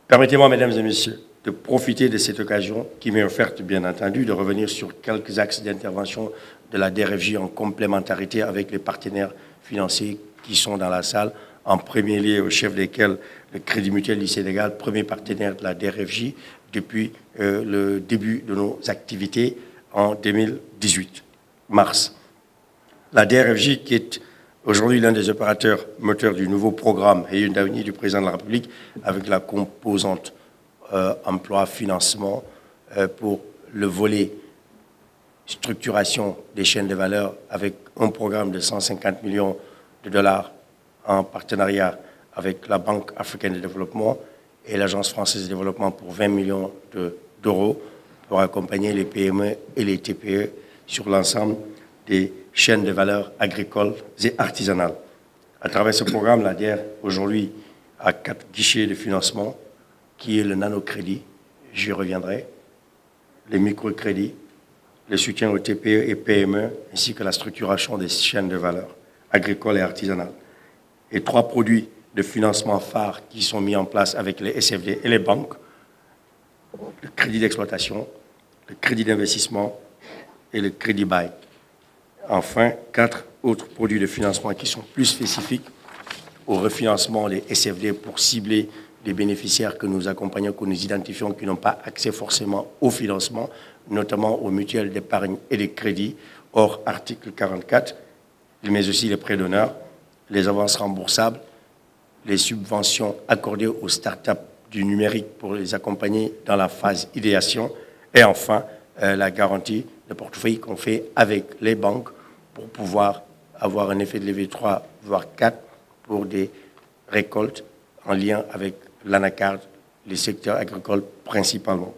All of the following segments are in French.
Permettez-moi, mesdames et messieurs, de profiter de cette occasion qui m'est offerte, bien entendu, de revenir sur quelques axes d'intervention de la DRFJ en complémentarité avec les partenaires financiers qui sont dans la salle, en premier lieu au chef desquels le Crédit Mutuel du Sénégal, premier partenaire de la DRFJ depuis le début de nos activités en 2018, mars. La DRFJ, qui est aujourd'hui l'un des opérateurs moteurs du nouveau programme Hyundai du président de la République, avec la composante emploi-financement pour le volet structuration des chaînes de valeur, avec un programme de 150 millions de dollars en partenariat avec la Banque africaine de développement et l'Agence française de développement pour 20 millions d'euros pour accompagner les PME et les TPE sur l'ensemble des chaînes de valeur agricoles et artisanales. À travers ce programme, la DER, aujourd'hui, a 4 guichets de financement, qui est le nanocrédit, j'y reviendrai, les microcrédits, le soutien aux TPE et PME, ainsi que la structuration des chaînes de valeur agricoles et artisanales. Et 3 produits de financement phares qui sont mis en place avec les SFD et les banques, le crédit d'exploitation, le crédit d'investissement et le crédit bail. Enfin, 4 autres produits de financement qui sont plus spécifiques au refinancement des SFD pour cibler les bénéficiaires que nous accompagnons, que nous identifions, qui n'ont pas accès forcément au financement, notamment aux mutuelles d'épargne et de crédit, hors article 44, mais aussi les prêts d'honneur, les avances remboursables, les subventions accordées aux startups du numérique pour les accompagner dans la phase idéation, et enfin, la garantie de portefeuille qu'on fait avec les banques pour pouvoir avoir un effet de levée 3, voire 4 pour des récoltes en lien avec l'anacarde, les secteurs agricoles principalement.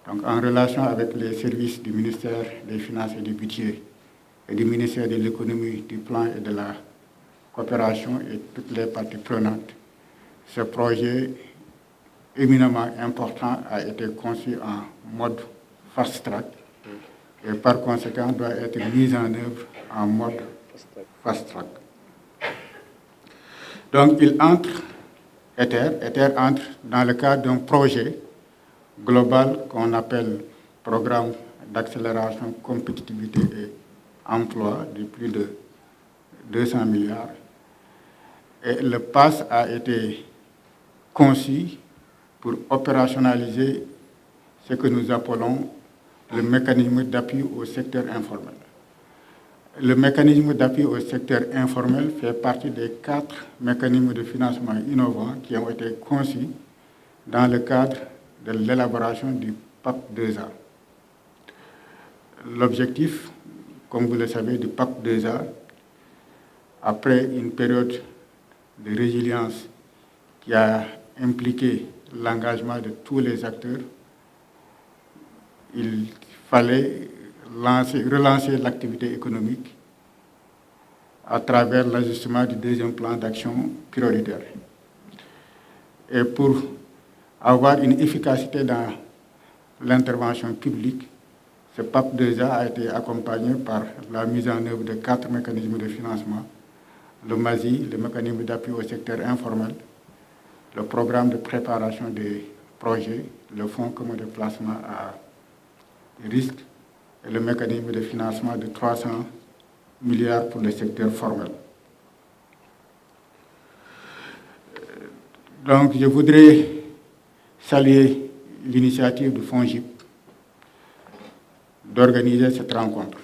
Donc, en relation avec les services du ministère des Finances et du Budget et du ministère de l'Économie, du Plan et de la Coopération et toutes les parties prenantes, ce projet éminemment important a été conçu en mode fast-track et par conséquent doit être mis en œuvre en mode fast-track. Donc, ETHER entre dans le cadre d'un projet global qu'on appelle Programme d'accélération, compétitivité et emploi de plus de 200 milliards. Et le PAS a été conçu pour opérationnaliser ce que nous appelons le mécanisme d'appui au secteur informel. Le mécanisme d'appui au secteur informel fait partie des 4 mécanismes de financement innovants qui ont été conçus dans le cadre de l'élaboration du PAP 2A. L'objectif, comme vous le savez, du PAP 2A, après une période de résilience qui a impliqué l'engagement de tous les acteurs, il fallait relancer l'activité économique à travers l'ajustement du 2e plan d'action prioritaire. Et pour avoir une efficacité dans l'intervention publique, ce PAP 2A a été accompagné par la mise en œuvre de 4 mécanismes de financement: le MASI, le mécanisme d'appui au secteur informel, le programme de préparation des projets, le fonds commun de placement à risque et le mécanisme de financement de 300 milliards pour le secteur formel. Donc, je voudrais saluer l'initiative du FONGIP d'organiser cette rencontre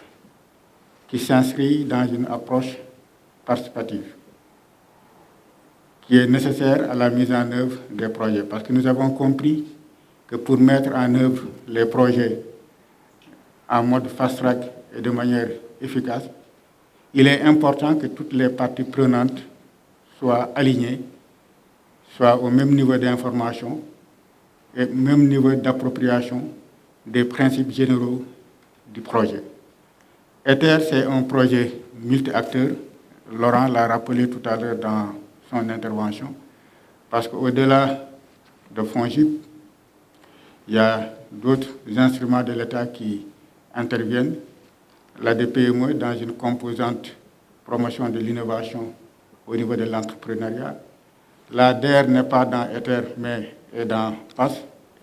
qui s'inscrit dans une approche participative qui est nécessaire à la mise en œuvre des projets, parce que nous avons compris que pour mettre en œuvre les projets en mode fast-track et de manière efficace, il est important que toutes les parties prenantes soient alignées, soient au même niveau d'information et même niveau d'appropriation des principes généraux du projet. ETHER, c'est un projet multi-acteurs. Laurent l'a rappelé tout à l'heure dans son intervention, parce qu'au-delà de FONGIP, il y a d'autres instruments de l'État qui interviennent. La DPME dans une composante promotion de l'innovation au niveau de l'entrepreneuriat, La DER n'est pas dans Ether, mais est dans PAS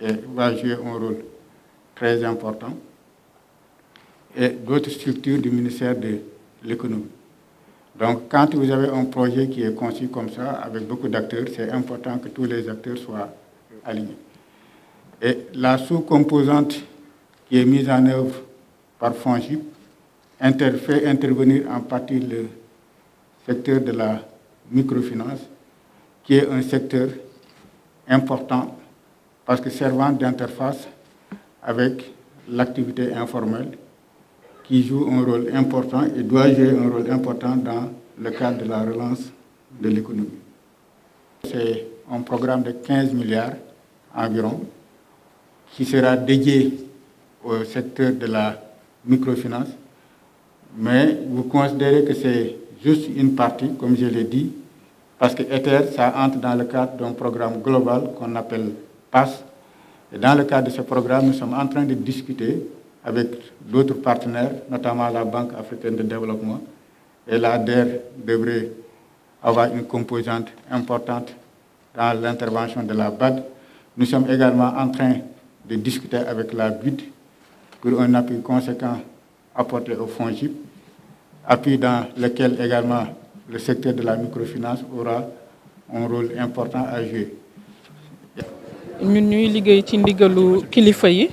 et va jouer un rôle très important. Et d'autres structures du ministère de l'économie. Donc, quand vous avez un projet qui est conçu comme ça, avec beaucoup d'acteurs, c'est important que tous les acteurs soient alignés. Et la sous-composante qui est mise en œuvre par FONGIP fait intervenir en partie le secteur de la microfinance, qui est un secteur important parce que servant d'interface avec l'activité informelle qui joue un rôle important et doit jouer un rôle important dans le cadre de la relance de l'économie. C'est un programme de 15 milliards environ qui sera dédié au secteur de la microfinance, mais vous considérez que c'est juste une partie, comme je l'ai dit, parce que Ether, ça entre dans le cadre d'un programme global qu'on appelle PAS. Et dans le cadre de ce programme, nous sommes en train de discuter avec d'autres partenaires, notamment la Banque africaine de développement. Et la DER devrait avoir une composante importante dans l'intervention de la BAD. Nous sommes également en train de discuter avec la BUD pour un appui conséquent apporté au FONGIP, appui dans lequel également le secteur de la microfinance aura un rôle important à jouer. Nous ñuy liggéey ci ndigalu kilifa yi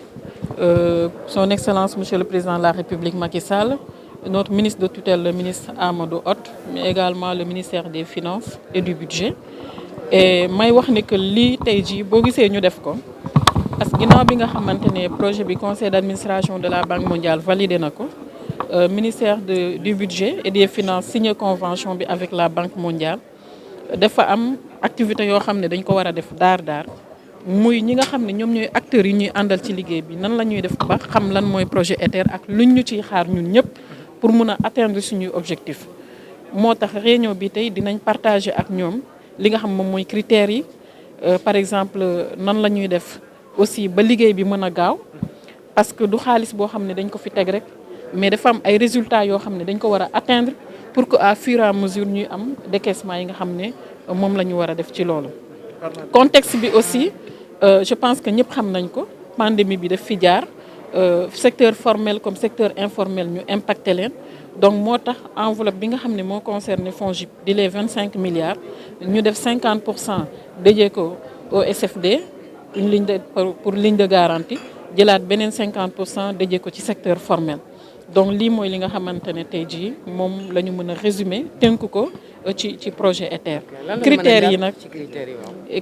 son excellence monsieur le président de la République Macky Sall, notre ministre de tutelle le ministre Amadou Hott, mais également le ministère des Finances et du Budget. Et may wax ne que lii tey jii boo gisee ñu def ko parce que ginnaaw bi nga xamante ne projet bi conseil d'administration de la Banque mondiale validé na ko ministère du Budget et des Finances signé convention bi avec la Banque mondiale dafa am activité yoo xam ne dañ ko war a def daar muy ñi nga xam ne ñoom ñooy acteurs yi ñuy àndal ci liggéey bi nan la ñuy def ba xam lan mooy projet Ether ak luñ ñu ciy xaar ñun ñëpp pour mun a atteindre suñuy objectif moo tax réunion bi tey dinañ partager ak ñoom li nga xam moom mooy critères yi par exemple nan la ñuy def aussi ba liggéey bi mën a gaaw parce que du xaalis boo xam ne dañ ko fi teg rek mais dafa am ay résultats yoo xam ne dañ ko war a atteindre pour que à fur et à mesure ñuy am décaissement yi nga xam ne moom la ñu war a def ci loolu. Contexte bi aussi je pense que ñëpp xam nañ ko pandémie bi daf fi jaar secteur formel comme secteur informel ñu impacté leen donc moo tax enveloppe bi nga xam ne moo concerné FONGIP di les 25 milliards ñu def 50% dédié ko au SFD une ligne de pour ligne de garantie jëlaat beneen 50% dédié ko ci secteur formel. Donc lii mooy li nga xamante ne tey jii moom la ñu mën a résumer tënk ko ci projet Ether. Critères yi nag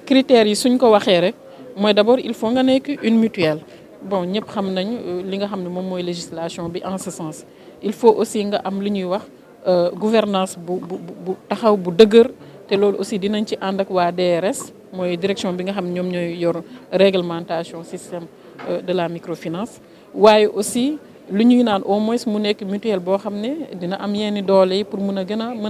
critères yi suñ ko waxee rek mooy d'abord il faut nga nekk une mutuelle bon ñëpp xam nañ li nga xam ne moom mooy législation bi en ce sens il faut aussi nga am li ñuy wax gouvernance bu taxaw bu dëgër te loolu aussi dinañ ci ànd ak waa DRS mooy direction bi nga xam ne ñoom ñooy yor réglementation système de la microfinance waaye aussi lu ñuy naan au moins mu nekk mutuelle boo xam ne dina am yenn doole yi pour mën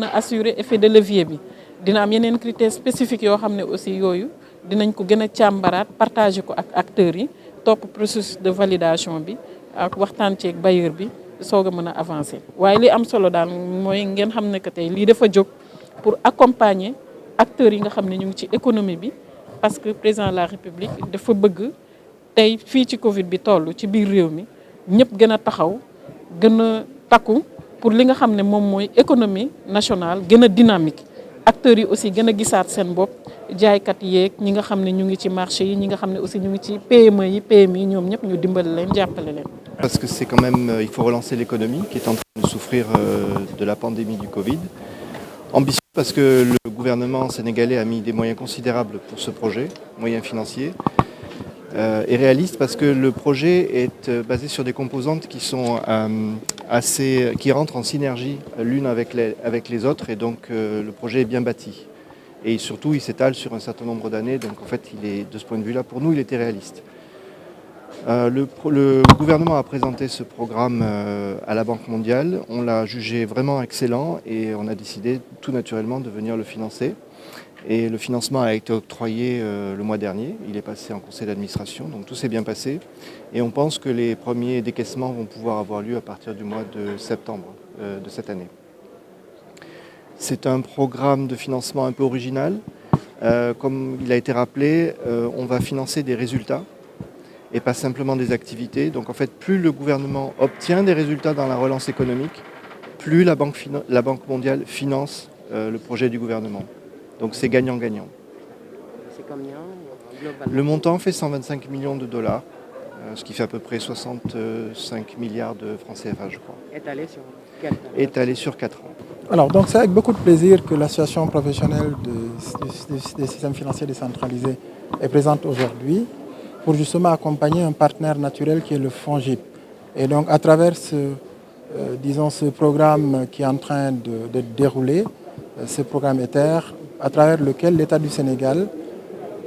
a assurer effet de levier bi dina am yeneen critères spécifiques yoo xam ne aussi yooyu dinañ ko gën a càmbaraat partager ko ak acteurs yi topp processus de validation bi ak waxtaan ceeg bailleur bi soog a mën a avancer. waaye li am solo daal mooy ngeen xam ne que tey lii dafa jóg pour accompagner acteurs yi nga xam ne ñu ngi ci économie bi parce que président de la République dafa bëgg tey fii ci Covid bi toll ci biir réew mi ñëpp gën a taxaw gën a takku pour li nga xam ne moom mooy économie nationale gën a dynamique acteurs yi aussi gën a gisaat seen bopp jaaykat yeeg ñi nga xam ne ñu ngi ci marché yi ñi nga xam ne aussi ñu ngi ci PME yi PMI ñoom ñëpp ñu dimbali leen jàppale leen. Parce que c'est quand même, il faut relancer l'économie qui est en train de souffrir de la pandémie du Covid. Ambitieux parce que le gouvernement sénégalais a mis des moyens considérables pour ce projet, moyens financiers. Et réaliste parce que le projet est basé sur des composantes qui sont qui rentrent en synergie l'une avec les autres et donc le projet est bien bâti. Et surtout, il s'étale sur un certain nombre d'années, donc en fait, de ce point de vue-là, pour nous, il était réaliste. Le gouvernement a présenté ce programme à la Banque mondiale. On l'a jugé vraiment excellent et on a décidé tout naturellement de venir le financer. Et le financement a été octroyé le mois dernier. Il est passé en conseil d'administration, donc tout s'est bien passé. Et on pense que les premiers décaissements vont pouvoir avoir lieu à partir du mois de septembre de cette année. C'est un programme de financement un peu original Comme il a été rappelé, on va financer des résultats et pas simplement des activités. Donc en fait, plus le gouvernement obtient des résultats dans la relance économique, plus la Banque mondiale finance le projet du gouvernement. Donc c'est gagnant-gagnant. C'est combien globalement? Le montant fait 125 millions de dollars, ce qui fait à peu près 65 milliards de francs CFA, je crois. Étalé sur quel temps? Étalé sur 4 ans. Alors, donc c'est avec beaucoup de plaisir que l'association professionnelle des systèmes financiers décentralisés est présente aujourd'hui pour justement accompagner un partenaire naturel qui est le FONGIP. Et donc, à travers ce programme qui est en train de dérouler, ce programme Ether, à travers lequel l'État du Sénégal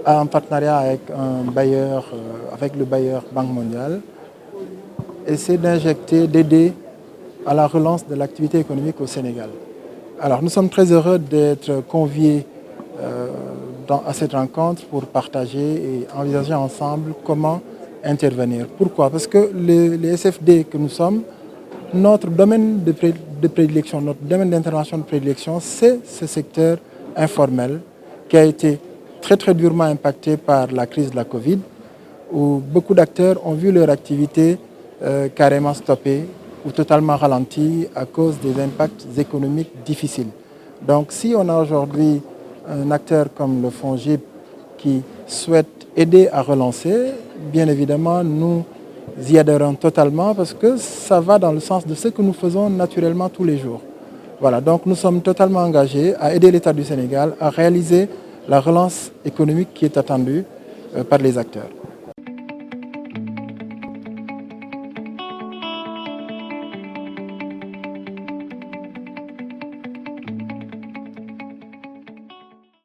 a un partenariat avec avec le bailleur Banque mondiale, essaie d'injecter, d'aider à la relance de l'activité économique au Sénégal. Alors, nous sommes très heureux d'être conviés à cette rencontre pour partager et envisager ensemble comment intervenir. Pourquoi? Parce que les SFD que nous sommes, notre domaine de prédilection, notre domaine d'intervention de prédilection, c'est ce secteur informel qui a été très très durement impacté par la crise de la Covid, où beaucoup d'acteurs ont vu leur activité carrément stoppée ou totalement ralentie à cause des impacts économiques difficiles. Donc si on a aujourd'hui un acteur comme le FONGIP qui souhaite aider à relancer, bien évidemment nous y adhérons totalement parce que ça va dans le sens de ce que nous faisons naturellement tous les jours. Voilà, donc nous sommes totalement engagés à aider l'État du Sénégal à réaliser la relance économique qui est attendue par les acteurs.